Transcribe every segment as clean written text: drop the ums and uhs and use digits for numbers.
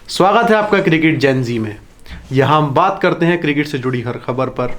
स्वागत है आपका क्रिकेट जेनजी में। यहाँ हम बात करते हैं क्रिकेट से जुड़ी हर खबर पर,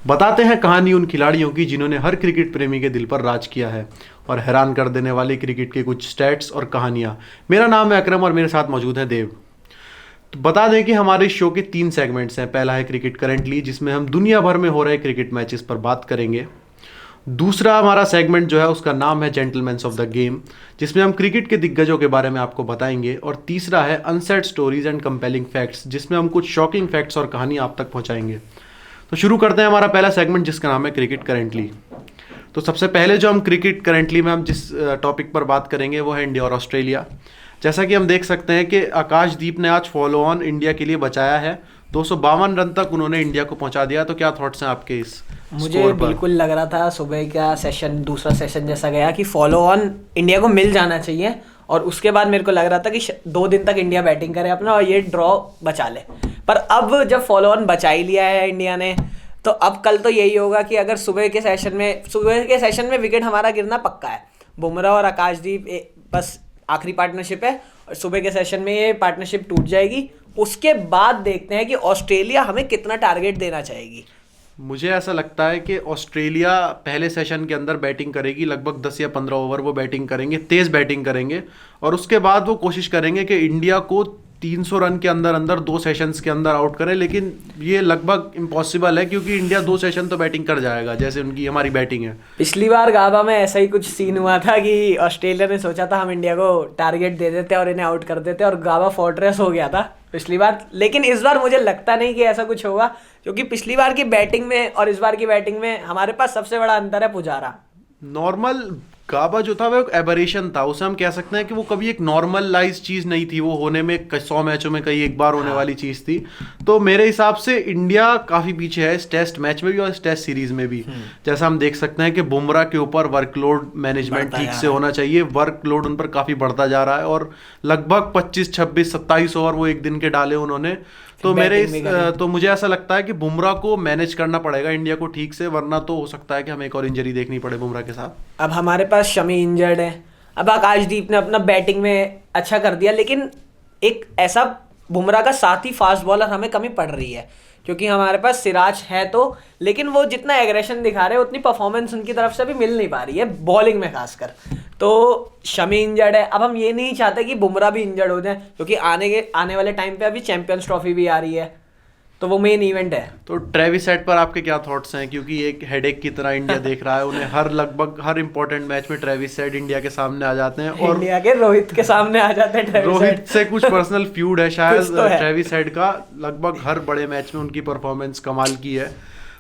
बताते हैं कहानी उन खिलाड़ियों की जिन्होंने हर क्रिकेट प्रेमी के दिल पर राज किया है और हैरान कर देने वाली क्रिकेट के कुछ स्टैट्स और कहानियाँ। मेरा नाम है अकरम और मेरे साथ मौजूद है देव। तो बता दें कि हमारे इस शो के 3 सेगमेंट्स हैं। पहला है क्रिकेट करेंटली, जिसमें हम दुनिया भर में हो रहे क्रिकेट मैचेस पर बात करेंगे। दूसरा हमारा सेगमेंट जो है उसका नाम है जेंटलमैन्स ऑफ द गेम, जिसमें हम क्रिकेट के दिग्गजों के बारे में आपको बताएंगे। और तीसरा है unsaid stories and compelling facts, जिसमें हम कुछ शॉकिंग फैक्ट्स और कहानी आप तक पहुंचाएंगे। तो शुरू करते हैं हमारा पहला सेगमेंट, जिसका नाम है क्रिकेट करेंटली। तो सबसे पहले जो हम क्रिकेट करेंटली में हम जिस टॉपिक पर बात करेंगे वो है इंडिया और ऑस्ट्रेलिया। जैसा कि हम देख सकते हैं कि आकाशदीप ने आज फॉलो ऑन इंडिया के लिए बचाया है। 252 रन तक उन्होंने इंडिया को पहुंचा दिया। तो क्या थॉट्स हैं आपके इस मुझे बिल्कुल लग रहा था सुबह का सेशन दूसरा सेशन जैसा गया कि फॉलो ऑन इंडिया को मिल जाना चाहिए, और उसके बाद मेरे को लग रहा था कि 2 दिन तक इंडिया बैटिंग करे अपना और ये ड्रॉ बचा ले। पर अब जब फॉलो ऑन बचा ही लिया है इंडिया ने, तो अब कल तो यही होगा कि अगर सुबह के सेशन में विकेट हमारा गिरना पक्का है। बुमराह और आकाशदीप बस आखिरी पार्टनरशिप है और सुबह के सेशन में ये पार्टनरशिप टूट जाएगी। उसके बाद देखते हैं कि ऑस्ट्रेलिया हमें कितना टारगेट देना चाहेगी। मुझे ऐसा लगता है कि ऑस्ट्रेलिया पहले सेशन के अंदर बैटिंग करेगी, लगभग 10 या 15 ओवर वो बैटिंग करेंगे, तेज़ बैटिंग करेंगे। और उसके बाद वो कोशिश करेंगे कि इंडिया को 300 रन के अंदर अंदर 2 सेशंस के अंदर आउट करें। लेकिन ये लगभग इम्पॉसिबल है, क्योंकि इंडिया 2 सेशन तो बैटिंग कर जाएगा जैसे उनकी हमारी बैटिंग है। पिछली बार गाबा में ऐसा ही कुछ सीन हुआ था कि ऑस्ट्रेलिया ने सोचा था हम इंडिया को टारगेट दे देते और इन्हें आउट कर देते, और गाबा फोर्ट्रेस हो गया था पिछली बार। लेकिन इस बार मुझे लगता नहीं कि ऐसा कुछ होगा, क्योंकि पिछली बार की बैटिंग में और इस बार की बैटिंग में हमारे पास सबसे बड़ा अंतर है पुजारा। नॉर्मल गाबा जो था वो एक एबरेशन था, उसे हम कह सकते हैं कि वो कभी एक नॉर्मलाइज चीज़ नहीं थी। वो होने में 100 मैचों में कहीं एक बार होने वाली चीज़ थी। तो मेरे हिसाब से इंडिया काफ़ी पीछे है इस टेस्ट मैच में भी और इस टेस्ट सीरीज में भी। जैसा हम देख सकते हैं कि बुमराह के ऊपर वर्कलोड मैनेजमेंट ठीक से होना चाहिए। वर्कलोड उन पर काफ़ी बढ़ता जा रहा है और लगभग 25, 26, 27 ओवर वो एक दिन के डाले उन्होंने। तो मुझे ऐसा लगता है कि बुमराह को मैनेज करना पड़ेगा इंडिया को ठीक से, वरना तो हो सकता है कि हमें एक और इंजरी देखनी पड़े बुमराह के साथ। अब हमारे पास शमी इंजर्ड है, अब आकाशदीप ने अपना बैटिंग में अच्छा कर दिया, लेकिन एक ऐसा बुमराह का साथ ही फास्ट बॉलर हमें कमी पड़ रही है, क्योंकि हमारे पास सिराज है तो, लेकिन वो जितना एग्रेशन दिखा रहे हैं उतनी परफॉर्मेंस उनकी तरफ से भी मिल नहीं पा रही है बॉलिंग में खासकर। तो शमी इंजर्ड है। अब हम ये नहीं चाहते कि बुमराह भी इंजर्ड हो जाए, क्योंकि आने वाले टाइम पे अभी चैंपियंस ट्रॉफी भी आ रही है, तो वो मेन इवेंट है। तो ट्रेविस हेड पर आपके क्या थॉट्स हैं? क्योंकि एक हेडेक की तरह इंडिया देख रहा है उन्हें। लगभग हर इंपॉर्टेंट मैच में ट्रेविस हेड इंडिया के सामने आ जाते हैं और इंडिया के रोहित के सामने आ जाते हैं। रोहित से कुछ पर्सनल फ्यूड है शायद ट्रेविस हेड का। लगभग हर बड़े मैच में उनकी परफॉर्मेंस कमाल की है।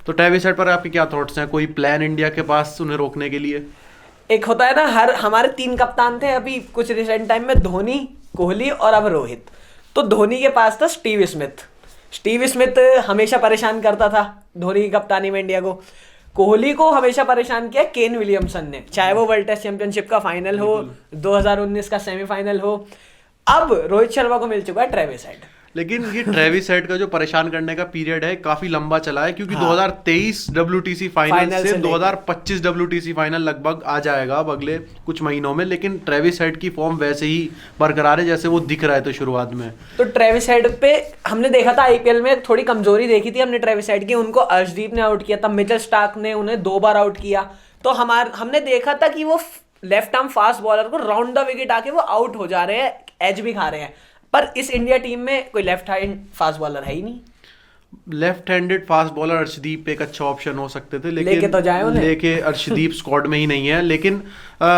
तो ट्रेविस हेड पर आपके क्या थॉट्स हैं? कोई प्लान इंडिया के पास उन्हें रोकने के लिए? एक होता है ना, हमारे 3 कप्तान थे अभी कुछ रिसेंट टाइम में, धोनी, कोहली और अब रोहित। तो धोनी के पास था स्टीव स्मिथ हमेशा परेशान करता था धोनी की कप्तानी में इंडिया को। कोहली को हमेशा परेशान किया केन विलियमसन ने, चाहे वो वर्ल्ड टेस्ट चैंपियनशिप का फाइनल हो, 2019 का सेमीफाइनल हो। अब रोहित शर्मा को मिल चुका है ट्रेविस हेड। लेकिन ये ट्रेविस हेड का जो परेशान करने का पीरियड है काफी लंबा चला है, क्योंकि 2023 WTC फाइनल से 2025 WTC फाइनल लगभग आ जाएगा अब अगले कुछ महीनों में। लेकिन ट्रेविस हेड की फॉर्म वैसे ही बरकरार है जैसे वो दिख रहा है तो शुरुआत में। तो ट्रेविस हेड पे हमने देखा था IPL में थोड़ी कमजोरी देखी थी हमने ट्रेविस हेड की। उनको अर्शदीप ने आउट किया था, मिचेल स्टार्क ने उन्हें 2 बार आउट किया। तो हमने देखा था कि वो लेफ्ट आर्म फास्ट बॉलर को राउंड द विकेट आके वो आउट हो जा रहे हैं, एज भी खा रहे हैं। पर इस इंडिया टीम में कोई लेफ्ट हैंड फास्ट बॉलर है ही नहीं। Left handed fast bowler Arshdeep एक अच्छा ऑप्शन हो सकते थे, लेकिन लेके अर्शदीप स्क्वाड में ही नहीं है। लेकिन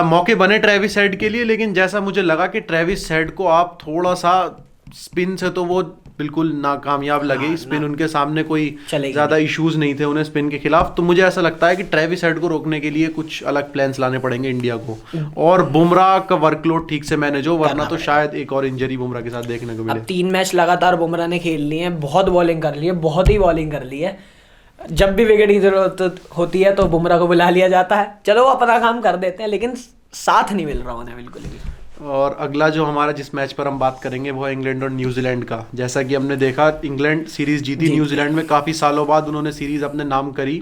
मौके बने ट्रेविस हेड के लिए, लेकिन जैसा मुझे लगा कि ट्रेविस हेड को आप थोड़ा सा स्पिन से तो वो बिल्कुल नाकामयाब लगे। स्पिन उनके सामने कोई ज्यादा इश्यूज नहीं थे उन्हें स्पिन के खिलाफ। तो मुझे ऐसा लगता है कि ट्रेविस हेड को रोकने के लिए कुछ अलग प्लान्स लाने पड़ेंगे इंडिया को, और बुमराह का वर्कलोड ठीक से मैनेज हो, वरना तो शायद एक और इंजरी बुमराह के साथ देखने को मिले। 3 मैच लगातार बुमराह ने खेल लिए हैं, बहुत बॉलिंग कर ली है, बहुत ही बॉलिंग कर ली है। जब भी विकेट की जरूरत होती है तो बुमराह को बुला लिया जाता है। चलो वो अपना काम कर देते हैं, लेकिन साथ नहीं मिल रहा उन्हें बिल्कुल भी। और अगला जो हमारा जिस मैच पर हम बात करेंगे वो है इंग्लैंड और न्यूजीलैंड का। जैसा कि हमने देखा इंग्लैंड सीरीज जीती न्यूजीलैंड में, काफ़ी सालों बाद उन्होंने सीरीज अपने नाम करी।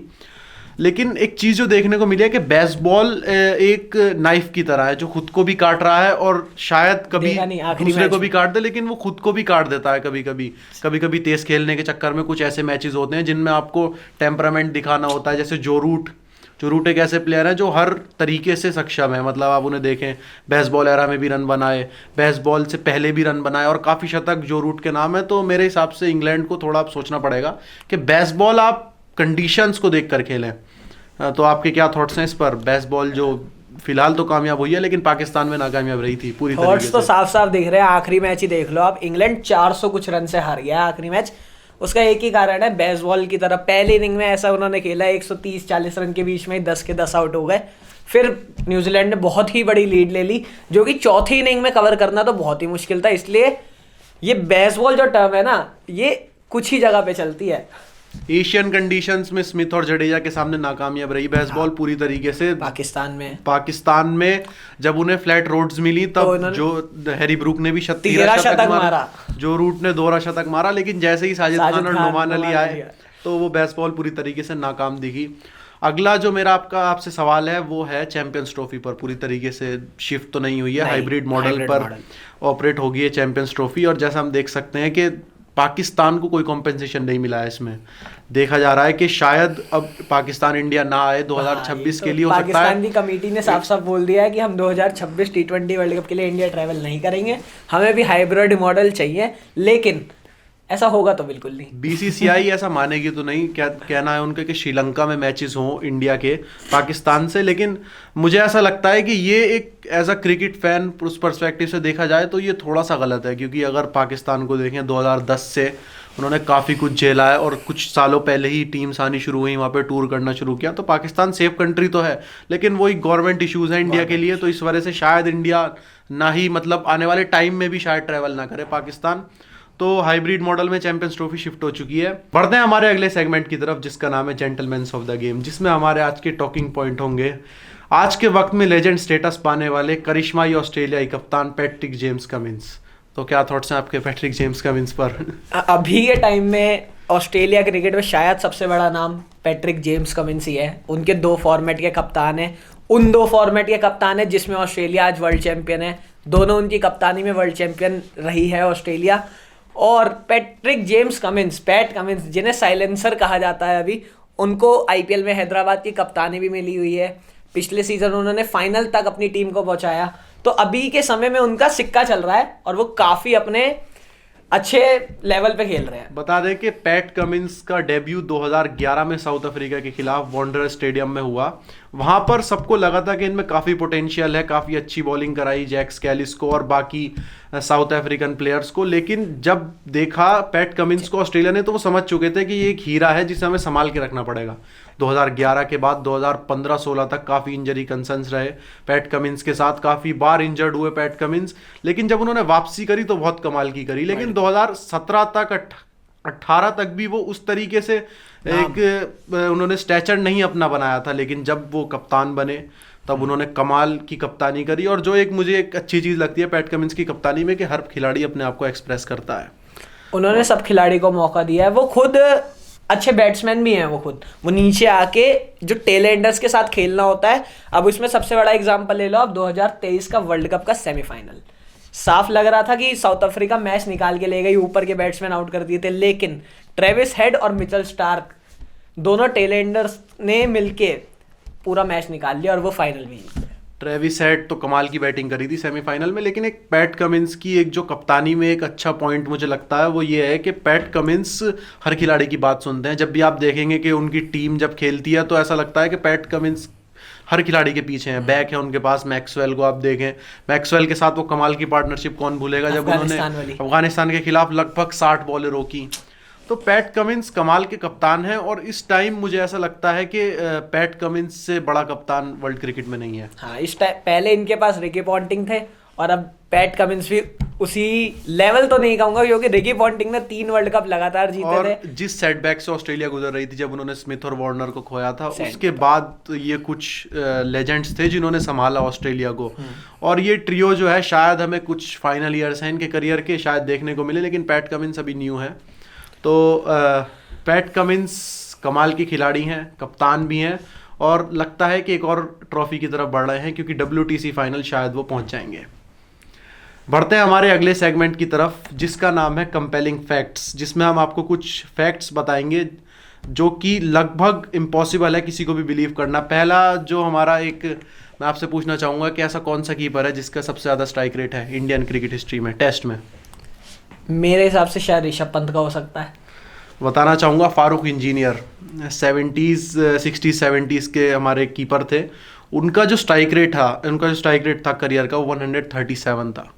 लेकिन एक चीज जो देखने को मिली है कि बेसबॉल एक नाइफ की तरह है जो खुद को भी काट रहा है और शायद कभी दूसरे को भी काट दे, लेकिन वो खुद को भी काट देता है कभी कभी तेज खेलने के चक्कर में कुछ ऐसे मैचेस होते हैं जिनमें आपको टेम्परामेंट दिखाना होता है। जैसे जो रूट एक ऐसे प्लेयर है जो हर तरीके से सक्षम है, मतलब आप उन्हें देखें बेसबॉल एरा में भी रन बनाए, बेसबॉल से पहले भी रन बनाए और काफ़ी शतक जो रूट के नाम है। तो मेरे हिसाब से इंग्लैंड को थोड़ा सोचना पड़ेगा कि बेसबॉल आप कंडीशंस को देख कर खेलें। तो आपके क्या थॉट्स हैं इस पर? बेसबॉल जो फिलहाल तो कामयाब हुई है लेकिन पाकिस्तान में नाकामयाब रही थी पूरी तरीके से। तो साफ साफ दिख रहे हैं, आखिरी मैच ही देख लो आप, इंग्लैंड 400 कुछ रन से हार गया आखिरी मैच। उसका एक ही कारण है, बेसबॉल की तरह पहले इनिंग में ऐसा उन्होंने खेला 130-40 रन के बीच में 10 के 10 आउट हो गए। फिर न्यूजीलैंड ने बहुत ही बड़ी लीड ले ली जो कि चौथी इनिंग में कवर करना तो बहुत ही मुश्किल था। इसलिए ये बेसबॉल जो टर्म है ना, ये कुछ ही जगह पे चलती है। एशियन कंडीशंस में स्मिथ और जडेजा के सामने नाकामयाब रही बेसबॉल पूरी तरीके से। पाकिस्तान में जब उन्हें फ्लैट रोड्स मिली तब जो हैरी ब्रूक ने भी 13 शतक मारा, जो रूट ने 2 शतक मारा, लेकिन जैसे ही साजिद खान और नुमान अली आए तो वो बेसबॉल पूरी तरीके से नाकाम दिखी। अगला जो मेरा आपसे सवाल है वो है चैंपियंस ट्रॉफी पर। पूरी तरीके से शिफ्ट तो नहीं हुई है, हाइब्रिड मॉडल पर ऑपरेट होगी है चैंपियंस ट्रॉफी। और जैसा हम देख सकते हैं कि पाकिस्तान को कोई कॉम्पेंसेशन नहीं मिला है इसमें। देखा जा रहा है कि शायद अब पाकिस्तान इंडिया ना आए 2026 के लिए, हो सकता है। पाकिस्तान की कमेटी ने साफ साफ बोल दिया है कि हम 2026 T20 वर्ल्ड कप के लिए इंडिया ट्रैवल नहीं करेंगे, हमें भी हाइब्रिड मॉडल चाहिए। लेकिन ऐसा होगा तो बिल्कुल नहीं। बीसीसीआई ऐसा मानेगी तो नहीं, क्या कहना है उनका कि श्रीलंका में मैचेस हों इंडिया के पाकिस्तान से। लेकिन मुझे ऐसा लगता है कि ये एक एज अ क्रिकेट फैन उस पर्सपेक्टिव से देखा जाए तो ये थोड़ा सा गलत है, क्योंकि अगर पाकिस्तान को देखें 2010 से उन्होंने काफ़ी कुछ झेला है और कुछ सालों पहले ही टीम्स आनी शुरू हुई, वहाँ पे टूर करना शुरू किया। तो पाकिस्तान सेफ कंट्री तो है, लेकिन वही गवर्नमेंट इश्यूज़ हैं इंडिया के लिए, तो इस वजह से शायद इंडिया ना ही मतलब आने वाले टाइम में भी शायद ट्रैवल ना करे पाकिस्तान। तो हाइब्रिड मॉडल में चैंपियंस ट्रॉफी शिफ्ट हो चुकी है। बढ़ते हैं हमारे अगले सेगमेंट की तरफ जिसका नाम है जेंटलमैन्स ऑफ द गेम, जिसमें हमारे आज के टॉकिंग पॉइंट होंगे आज के वक्त में लेजेंड स्टेटस पाने वाले करिश्माई ऑस्ट्रेलियाई कप्तान पैट्रिक जेम्स कमिंस। तो क्या थॉट्स हैं आपके पैट्रिक जेम्स कमिंस पर? अभी के टाइम में ऑस्ट्रेलिया क्रिकेट में शायद सबसे बड़ा नाम पैट्रिक जेम्स कमिंस ही है। उनके 2 फॉर्मेट के कप्तान हैं, उन 2 फॉर्मेट के कप्तान हैं जिसमें ऑस्ट्रेलिया आज वर्ल्ड चैंपियन है। दोनों उनकी कप्तानी में वर्ल्ड चैंपियन रही है ऑस्ट्रेलिया। और Patrick James Cummins, PAT Cummins, जिन्हें साइलेंसर कहा जाता है, अभी उनको आईपीएल में हैदराबाद की कप्तानी भी मिली हुई है। पिछले सीजन उन्होंने फाइनल तक अपनी टीम को पहुंचाया। तो अभी के समय में उनका सिक्का चल रहा है और वो काफी अपने अच्छे लेवल पे खेल रहे हैं। बता दें कि पैट कमिंस का डेब्यू 2011 में साउथ अफ्रीका के खिलाफ वांडरर्स स्टेडियम में हुआ। वहां पर सबको लगा था कि इनमें काफ़ी पोटेंशियल है, काफ़ी अच्छी बॉलिंग कराई जैक स्कैलिस को और बाकी साउथ अफ्रीकन प्लेयर्स को। लेकिन जब देखा पैट कमिंस को ऑस्ट्रेलिया ने तो वो समझ चुके थे कि ये एक हीरा है जिसे हमें संभाल के रखना पड़ेगा। 2011 के बाद 2015-16 तक काफ़ी इंजरी कंसर्न्स रहे पैट कमिंस के साथ, काफ़ी बार इंजर्ड हुए पैट कमिंस। लेकिन जब उन्होंने वापसी करी तो बहुत कमाल की करी। लेकिन 2017 तक 18 तक भी वो उस तरीके से एक उन्होंने स्टैचर नहीं अपना बनाया था। लेकिन जब वो कप्तान बने तब उन्होंने कमाल की कप्तानी करी। और जो एक मुझे एक अच्छी चीज़ लगती है पैट कमिंस की कप्तानी में कि हर खिलाड़ी अपने आप को एक्सप्रेस करता है। उन्होंने सब खिलाड़ी को मौका दिया है। वो खुद अच्छे बैट्समैन भी हैं। वो नीचे आके जो टेलेंडर्स के साथ खेलना होता है। अब इसमें सबसे बड़ा एग्जांपल ले लो, अब 2023 का वर्ल्ड कप का सेमीफाइनल, साफ लग रहा था कि साउथ अफ्रीका मैच निकाल के ले गई, ऊपर के बैट्समैन आउट कर दिए थे। लेकिन ट्रेविस हेड और मिचेल स्टार्क दोनों टेलेंडर्स ने मिलके पूरा मैच निकाल लिया और वो फाइनल भी जीते। ट्रेविस हेड तो कमाल की बैटिंग करी थी सेमीफाइनल में। लेकिन एक पैट कमिंस की एक जो कप्तानी में एक अच्छा पॉइंट मुझे लगता है वो ये है कि पैट कमिंस हर खिलाड़ी की बात सुनते हैं। जब भी आप देखेंगे कि उनकी टीम जब खेलती है तो ऐसा लगता है कि पैट कमिंस हर खिलाड़ी के पीछे हैं। बैक है उनके पास मैक्सवेल को आप देखें, मैक्सवेल के साथ वो कमाल की पार्टनरशिप कौन भूलेगा जब उन्होंने अफगानिस्तान के खिलाफ लगभग 60 बॉलें रोकी। तो पैट कमिंस कमाल के कप्तान हैं और इस टाइम मुझे ऐसा लगता है कि पैट कमिंस से बड़ा कप्तान वर्ल्ड क्रिकेट में नहीं है। हाँ, इस टाइम पहले इनके पास रिकी पॉन्टिंग थे और अब पैट कमिंस भी उसी लेवल तो नहीं कहूंगा, क्योंकि रिकी पॉन्टिंग ने 3 वर्ल्ड कप लगातार जीते थे। जिस सेटबैक से ऑस्ट्रेलिया गुजर रही थी जब उन्होंने स्मिथ और वार्नर को खोया था, उसके बाद ये कुछ लेजेंड्स थे जिन्होंने संभाला ऑस्ट्रेलिया को। और ये ट्रियो जो है शायद हमें कुछ फाइनल ईयर्स हैं इनके करियर के शायद देखने को मिले, लेकिन पैट कमिंस अभी न्यू है। तो पैट कमिंस कमाल के खिलाड़ी हैं, कप्तान भी हैं और लगता है कि एक और ट्रॉफी की तरफ बढ़ रहे हैं क्योंकि WTC फाइनल शायद वो पहुंच जाएंगे। बढ़ते हैं हमारे अगले सेगमेंट की तरफ जिसका नाम है कंपेलिंग फैक्ट्स, जिसमें हम आपको कुछ फैक्ट्स बताएंगे जो कि लगभग इम्पॉसिबल है किसी को भी बिलीव करना। पहला जो हमारा एक मैं आपसे पूछना चाहूँगा कि ऐसा कौन सा कीपर है जिसका सबसे ज़्यादा स्ट्राइक रेट है इंडियन क्रिकेट हिस्ट्री में टेस्ट में? मेरे हिसाब से शायद ऋषभ पंत का हो सकता है। बताना चाहूँगा फारूक इंजीनियर, 60s 70s के हमारे कीपर थे। उनका जो स्ट्राइक रेट था करियर का वो 137 था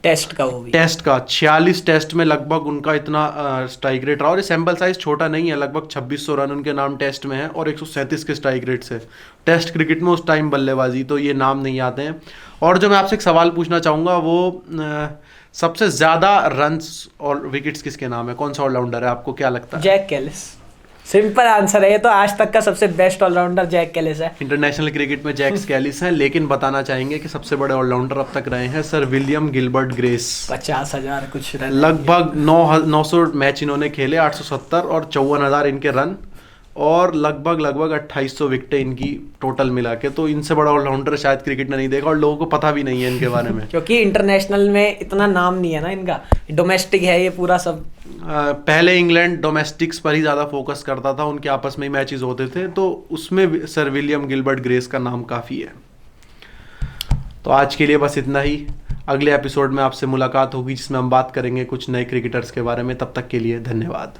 टेस्ट का, वो भी टेस्ट का। 46 टेस्ट में लगभग उनका इतना स्ट्राइक रेट रहा और सैंपल साइज छोटा नहीं है, लगभग 2600 रन उनके नाम टेस्ट में है और 137 के स्ट्राइक रेट से। टेस्ट क्रिकेट में उस टाइम बल्लेबाजी, तो ये नाम नहीं आते हैं। और जो मैं आपसे एक सवाल पूछना चाहूँगा वो सबसे ज़्यादा रन्स और विकेट्स किसके नाम है? कौन सा ऑलराउंडर है, आपको क्या लगता है? Jack Kallis. सिंपल आंसर है ये तो, आज तक का सबसे बेस्ट ऑलराउंडर जैक कैलिस है। इंटरनेशनल क्रिकेट में जैक कैलिस हैं, लेकिन बताना चाहेंगे कि सबसे बड़े ऑलराउंडर अब तक रहे हैं सर विलियम गिलबर्ट ग्रेस। 50,000 कुछ रन, लगभग 900 मैच इन्होंने खेले, 870 और 54,000 इनके रन और लगभग 2800 विकेटें इनकी टोटल मिला के। तो इनसे बड़ा ऑलराउंडर शायद क्रिकेट ने नहीं देखा और लोगों को पता भी नहीं है इनके बारे में क्योंकि इंटरनेशनल में इतना नाम नहीं है ना इनका, डोमेस्टिक है ये पूरा सब। पहले इंग्लैंड डोमेस्टिक्स पर ही ज़्यादा फोकस करता था, उनके आपस में ही मैचेस होते थे, तो उसमें सर विलियम गिलबर्ट ग्रेस का नाम काफ़ी है। तो आज के लिए बस इतना ही। अगले एपिसोड में आपसे मुलाकात होगी जिसमें हम बात करेंगे कुछ नए क्रिकेटर्स के बारे में। तब तक के लिए धन्यवाद।